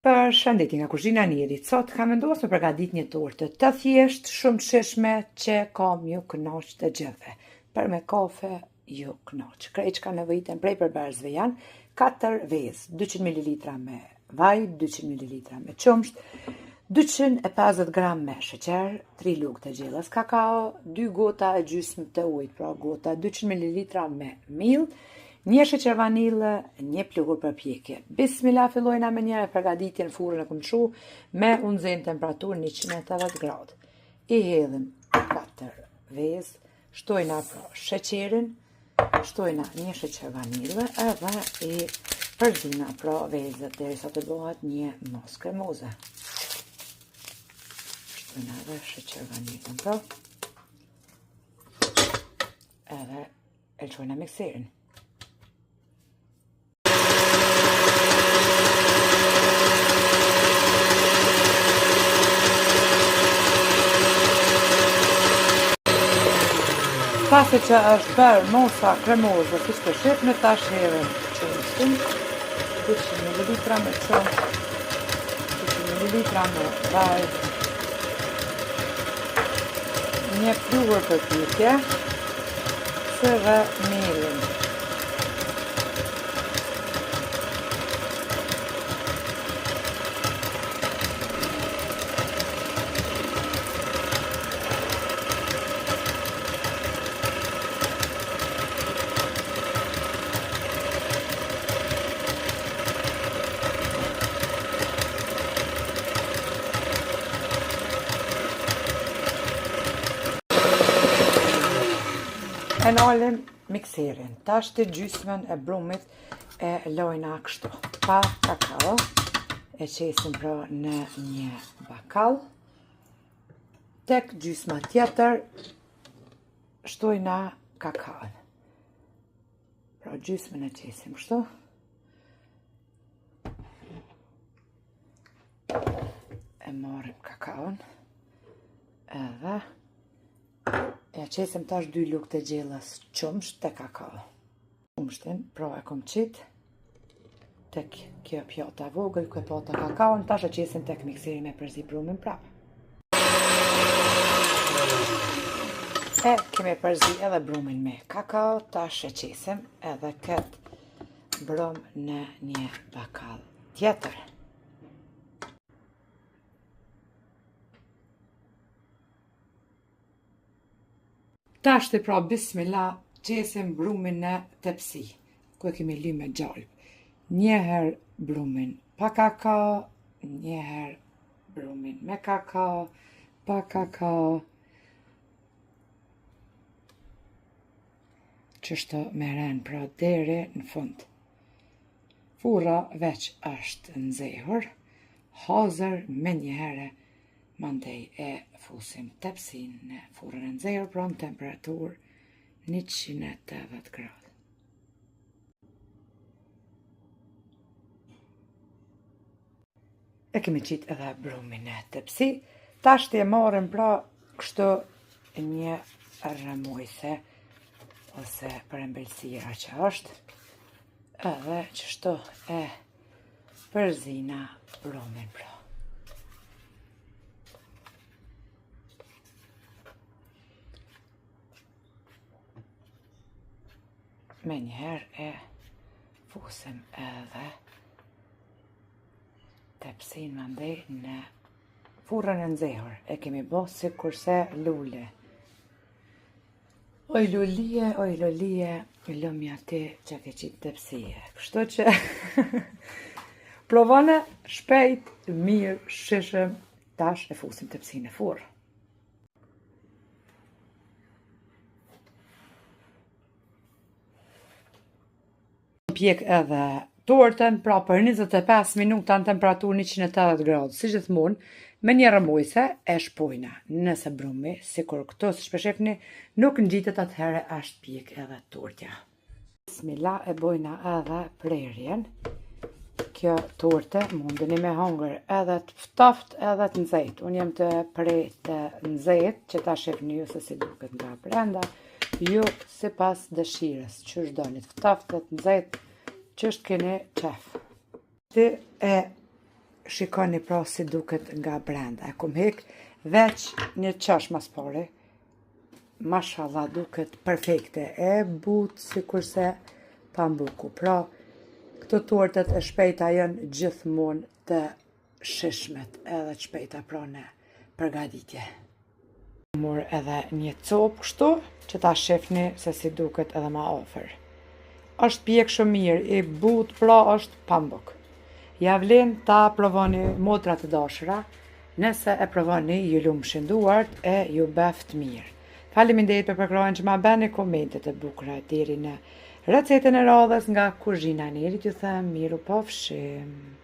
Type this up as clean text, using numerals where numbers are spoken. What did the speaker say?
Përshëndetje nga kuzhina Nirit. Sot kam vendosur të përgatit një tortë të thjeshtë, shumë të shishme që kam ju kënaq të gjithëve. Për me kafe ju kënaq. Krejt që ka nevojiten prej përbërësve janë 4 vezë, 200 ml me vaj, 200 ml me qumsht, 250 gram me sheqer, 3 lugë të gjellës kakao, 2 gota e gjysmë të ujit, pra gota, 200 ml me miell, një sheqer vanilë, një pluhur për pjekje. Bismillah, fillojna me një përgatitjen furrën e kom çu me unëzën temperaturë 180 gradë. I hedhim 4 vezë, shtojna pra sheqerin, shtojna një sheqer vanilë edhe i përzina pra vezët derisa të bëhet një mos kremoze. Shtojna edhe sheqer vanilën pra. Edhe e lëshojna mikserin. Pasi që është bërë mosa kremoze, si shtë shqip, në tash herën qumshtin, 200 ml me qumsht, 200 ml me vaj, një pluhur për pjekje, së dhe mielin. E nalim mikserin, tash të gjysmën e brumit e lojna kështu. Pa kakao, e qesim pra në një bakall. Tek gjysma tjetër, shtojna kakaon. Pra gjysmën e qesim kështu. E marrim kakaon, edhe e qesim tash 2 lugë të gjellës qumsht të kakao. Qumshtin, pra e kom qit, tek kjo pjata vogël, kjo pjata kakaon, tash e qesim tek mikseri me përzi brumin prapë. E kemi përzi edhe brumin me kakao, tash e qesim edhe këtë brum në një bakall tjetër. Tash të pra bismillah qesim brumin në tepsi, ku e kemi lymë me gjalp. Njëherë brumin pa kakao, njëherë brumin me kakao, pa kakao. Qështu me ren pra deri në fund. Furra veç është nxehur, hazër me njëherë. Mandej e fusim tepsin në furrën e nxehur pra në temperaturë 180 gradë. E kemi qit edhe brumin e tepsi. Tash të e marrim pra kështu një rrëmujse ose për embelsira që është. Edhe qështu e përzina brumin pra. Me njëherë e fusim edhe tepsin mandej në furrën e nxehur. E kemi bo si kurse lule. Oj lulie, lëmja ti që ke qitë tepsije. Kështu që provone shpejt, mirë, shishëm, tash e fusim tepsin e furrë. Pjek edhe tortën, pra për 25 minuta në temperaturë 180 gradë, si gjithmonë, me një rrëmujse e shpojna. Nëse brumi, sikur këto si shpeshefni, nuk ngjitet atëherë është pjek edhe tortja. Bismillah e bojna edhe prerjen. Kjo torte mundeni me hongër edhe të ftoft edhe të nxehtë. Unë jam të prej të nxehtë, që ta shefni ju se si duket nga brenda. Ju sipas dëshirës, ç'është doni të ftoftë, të nxehtë, ç'është keni qef. Ti e shikoni pra si duket nga brenda. E kum hek veç një qash mas pare. Mashallah duket perfekte. E but si kurse pambuku. Pra, këto tortet e shpejta janë gjithmonë të shishmet edhe të shpejta pra në përgatitje. Mor edhe një copë kështu, që ta shifni se si duket edhe ma ofër. Është pjek shumë mirë, i but pra është pambuk. Ja vlen ta provoni motra të dashura, nëse e provoni ju lumshin duart e ju beft mirë. Faleminderit për përkrojnë që ma beni komentet e bukura deri në recetën e radhës nga kuzhina e Nerit, ju them miru pafshim.